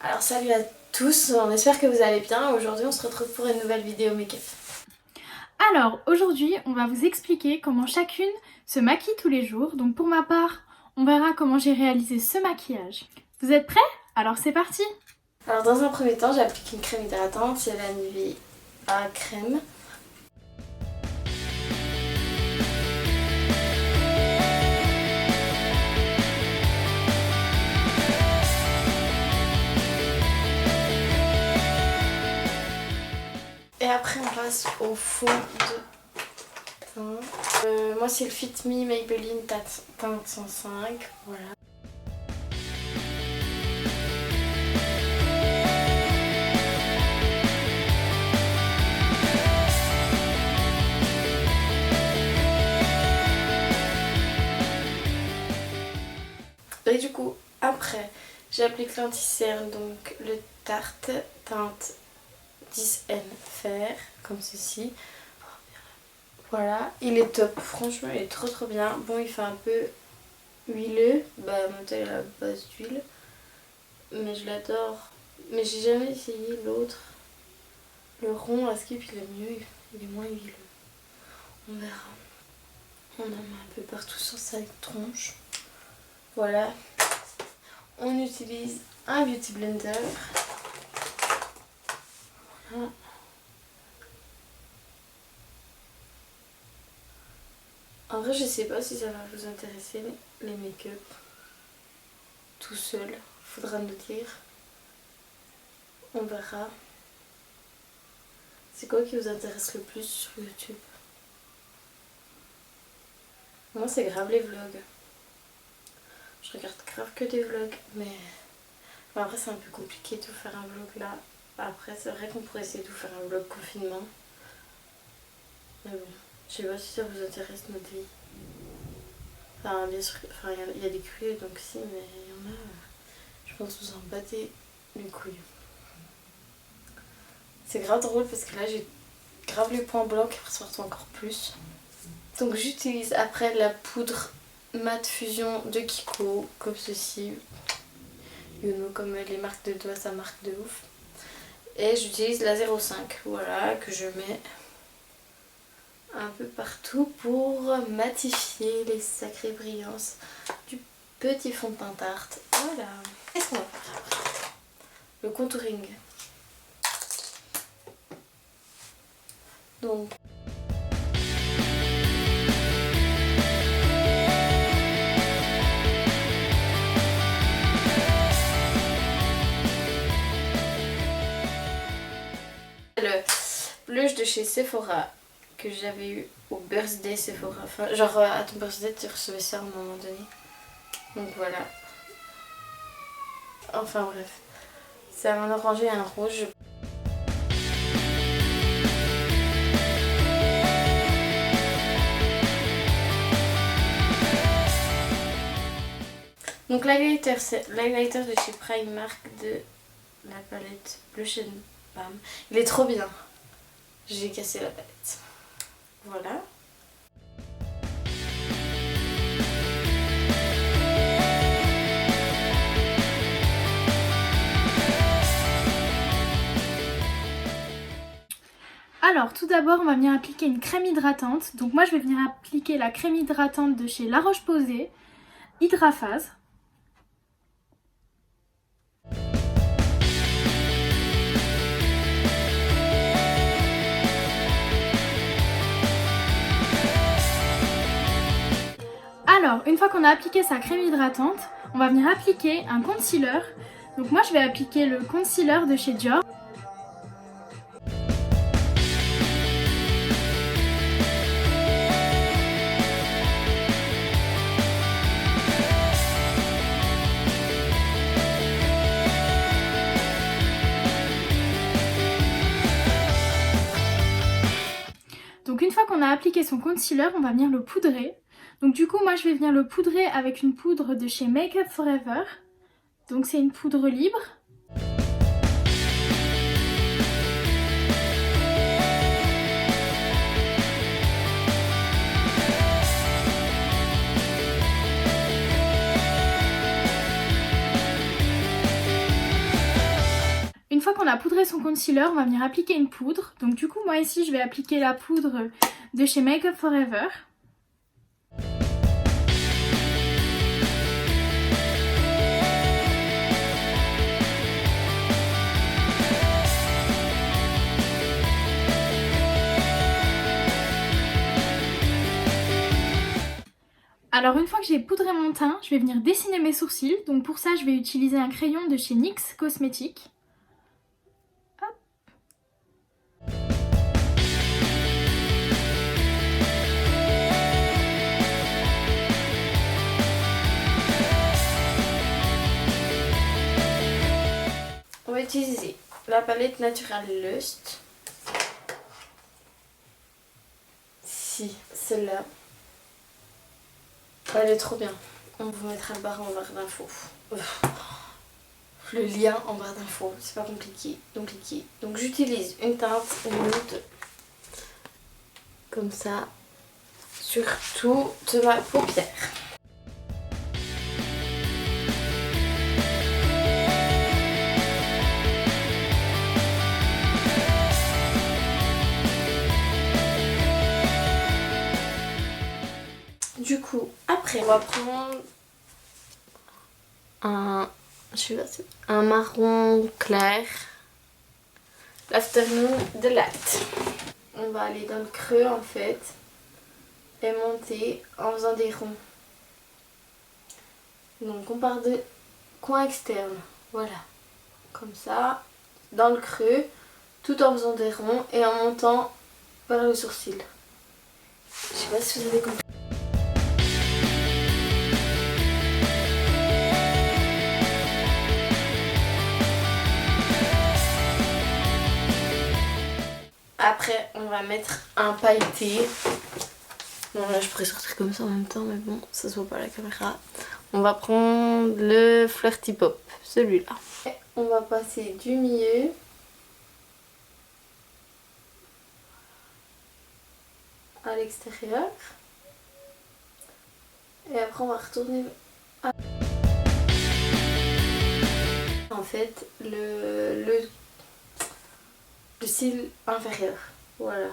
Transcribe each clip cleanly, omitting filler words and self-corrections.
Alors salut à tous, on espère que vous allez bien. Aujourd'hui on se retrouve pour une nouvelle vidéo make-up. Alors aujourd'hui on va vous expliquer comment chacune se maquille tous les jours. Donc pour ma part on verra comment j'ai réalisé ce maquillage. Vous êtes prêts? Alors c'est parti! Alors dans un premier temps j'applique une crème hydratante, c'est la Nivea crème. Et après on passe au fond de teint. Moi c'est le Fit Me Maybelline teinte 105, voilà. Et du coup après j'applique l'anti-cerne, donc le Tarte teinte 10N Fer, comme ceci. Voilà, il est top, franchement il est trop bien. Bon, il fait un peu huileux, bah mon teint est à base d'huile, mais je l'adore. Mais j'ai jamais essayé l'autre, le rond à skip, il est mieux, il est moins huileux. On verra. On en met un peu partout sur sa tronche. Voilà, on utilise un beauty blender. Voilà. En vrai je sais pas si ça va vous intéresser les make-up tout seul, faudra nous dire. On verra. C'est quoi qui vous intéresse le plus sur YouTube? Moi c'est grave les vlogs. Je regarde grave que des vlogs, mais après c'est un peu compliqué de faire un vlog là. Après c'est vrai qu'on pourrait essayer de faire un vlog confinement. Mais bon, je sais pas si ça vous intéresse notre vie. Enfin bien sûr, il y a des curieux donc si, mais il y en a, je pense que vous en battez les couilles. C'est grave drôle parce que là j'ai grave les points blancs qui ressortent encore plus. Donc j'utilise après la poudre Matte Fusion de Kiko, comme ceci. You know, comme les marques de doigts, ça marque de ouf. Et j'utilise la 05, voilà, que je mets un peu partout pour matifier les sacrées brillances du petit fond de teint Tarte. Voilà. Qu'est-ce qu'on va faire après? Le contouring. Donc le blush de chez Sephora que j'avais eu au birthday Sephora, enfin genre à ton birthday tu recevais ça à un moment donné, donc voilà. Enfin bref, c'est un orangé et un rouge. Donc l'highlighter, c'est l'highlighter de chez Primark de la palette Blush and Balm. Il est trop bien. J'ai cassé la palette. Voilà. Alors tout d'abord on va venir appliquer une crème hydratante. Donc moi je vais venir appliquer la crème hydratante de chez La Roche-Posay, Hydraphase. Alors, une fois qu'on a appliqué sa crème hydratante, on va venir appliquer un concealer. Donc moi je vais appliquer le concealer de chez Dior. Donc une fois qu'on a appliqué son concealer, on va venir le poudrer. Donc du coup, moi je vais venir le poudrer avec une poudre de chez Make Up For Ever. Donc c'est une poudre libre. fois qu'on a poudré son concealer, on va venir appliquer une poudre. Donc du coup, moi ici, je vais appliquer la poudre de chez Make Up For Ever. Alors une fois que j'ai poudré mon teint, je vais venir dessiner mes sourcils. Donc pour ça, je vais utiliser un crayon de chez NYX Cosmetics. Hop. On va utiliser la palette Natural Lust. Si, celle-là. Elle est trop bien. On vous mettra le barre en barre d'infos. Le lien en barre d'infos. C'est pas compliqué. Donc j'utilise une teinte nude. Comme ça. Sur toute ma paupière. Du coup, après, on va prendre un marron clair, l'Afternoon Delight. On va aller dans le creux en fait et monter en faisant des ronds. Donc on part de coin externe, voilà, comme ça, dans le creux, tout en faisant des ronds et en montant vers le sourcil. Je sais pas si vous avez compris. Après, on va mettre un pailleté. Bon, là, je pourrais sortir comme ça en même temps, mais bon, ça se voit pas à la caméra. On va prendre le Flirty Pop, celui-là. On va passer du milieu à l'extérieur. Et après, on va retourner en fait le cil inférieur. Voilà.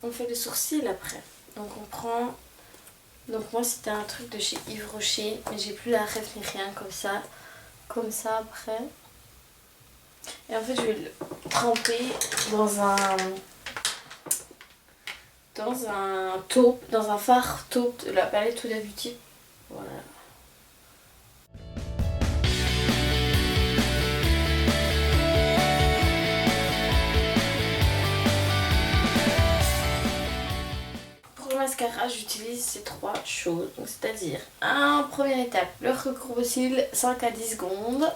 On fait le sourcil après. Donc on prend... Donc moi c'était un truc de chez Yves Rocher, mais j'ai plus la ref ni rien, comme ça. Comme ça après. Et en fait je vais le tremper dans un taupe, dans un fard taupe de la palette Huda Beauty. Voilà. Mascara, j'utilise ces trois choses, c'est-à-dire en première étape le recourbe cils 5 à 10 secondes,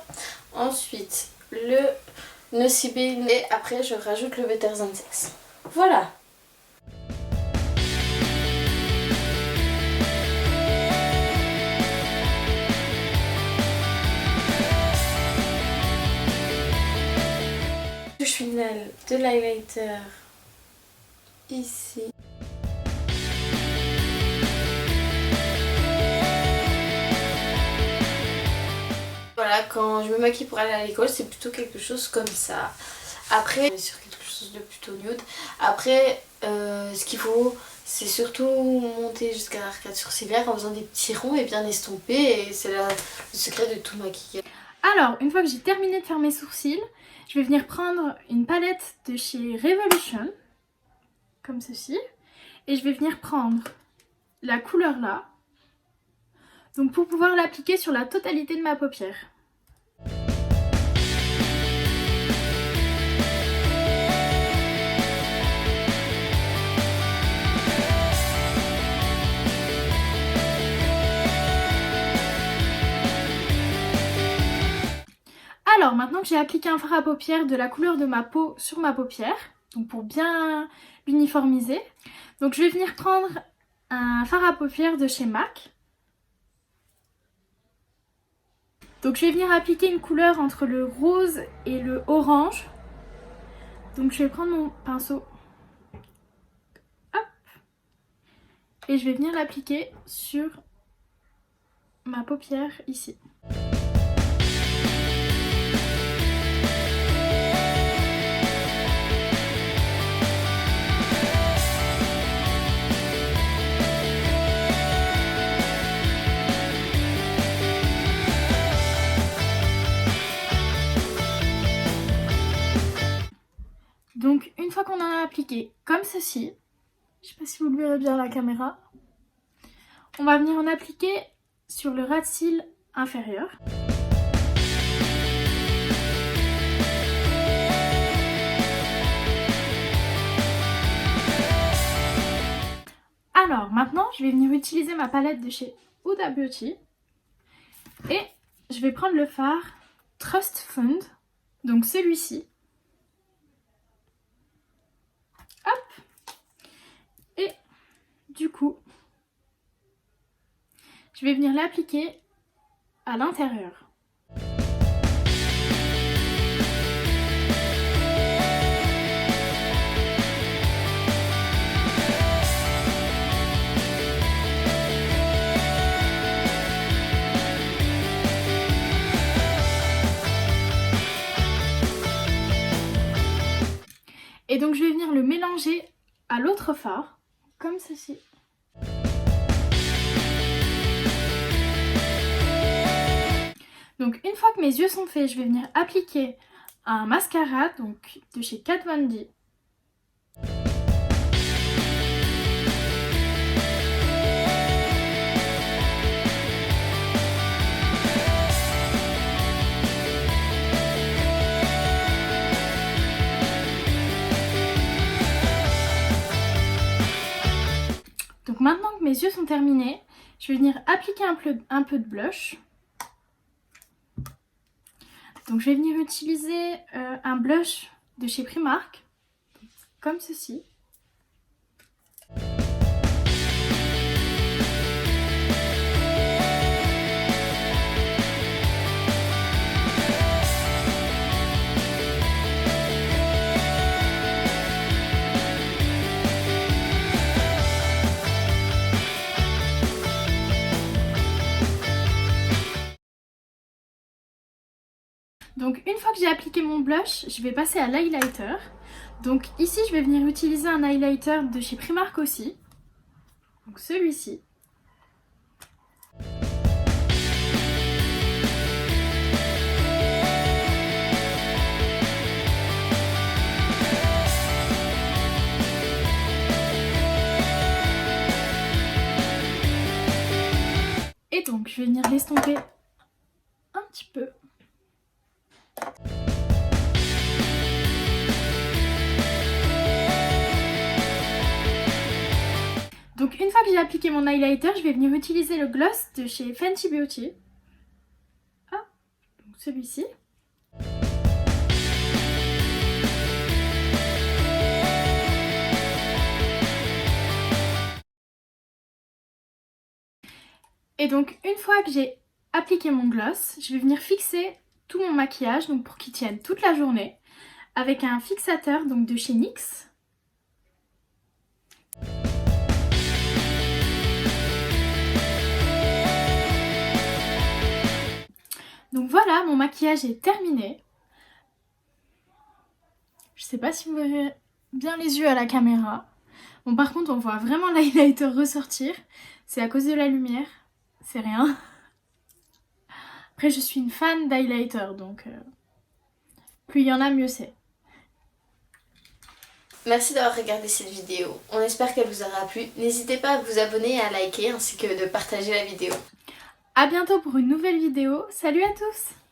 ensuite le Nocibé et après je rajoute le Better Than Sex. Voilà. Touche finale de l'highlighter ici. Voilà, quand je me maquille pour aller à l'école, c'est plutôt quelque chose comme ça. Après, sur quelque chose de plutôt nude. Après, ce qu'il faut, c'est surtout monter jusqu'à l'arcade sourcilière en faisant des petits ronds et bien estompés. Et c'est le secret de tout maquillage. Alors, une fois que j'ai terminé de faire mes sourcils, je vais venir prendre une palette de chez Revolution, comme ceci. Et je vais venir prendre la couleur là. Donc pour pouvoir l'appliquer sur la totalité de ma paupière. Alors maintenant que j'ai appliqué un fard à paupières de la couleur de ma peau sur ma paupière, donc pour bien l'uniformiser, donc je vais venir prendre un fard à paupières de chez MAC. Donc je vais venir appliquer une couleur entre le rose et le orange. Donc je vais prendre mon pinceau. Hop. Et je vais venir l'appliquer sur ma paupière ici. Donc une fois qu'on en a appliqué comme ceci, je sais pas si vous le verrez bien à la caméra, on va venir en appliquer sur le ras de cils inférieur. Alors maintenant, je vais venir utiliser ma palette de chez Huda Beauty et je vais prendre le fard Trust Fund, donc celui-ci. Hop. Et du coup, je vais venir l'appliquer à l'intérieur. Et donc je vais venir le mélanger à l'autre fard, comme ceci. Donc une fois que mes yeux sont faits, je vais venir appliquer un mascara donc de chez Kat Von D. Donc maintenant que mes yeux sont terminés, je vais venir appliquer un peu de blush. Donc je vais venir utiliser un blush de chez Primark, comme ceci. Donc une fois que j'ai appliqué mon blush, je vais passer à l'highlighter. Donc ici je vais venir utiliser un highlighter de chez Primark aussi. Donc celui-ci. Et donc je vais venir l'estomper un petit peu. Donc une fois que j'ai appliqué mon highlighter, je vais venir utiliser le gloss de chez Fenty Beauty. Ah, donc celui-ci. Et donc une fois que j'ai appliqué mon gloss, je vais venir fixer tout mon maquillage donc pour qu'il tienne toute la journée avec un fixateur donc de chez NYX. Donc voilà, mon maquillage est terminé. Je sais pas si vous verrez bien les yeux à la caméra. Bon, par contre, on voit vraiment l'highlighter ressortir. C'est à cause de la lumière. C'est rien. Après, je suis une fan d'highlighter, donc plus il y en a, mieux c'est. Merci d'avoir regardé cette vidéo. On espère qu'elle vous aura plu. N'hésitez pas à vous abonner et à liker ainsi que de partager la vidéo. À bientôt pour une nouvelle vidéo. Salut à tous!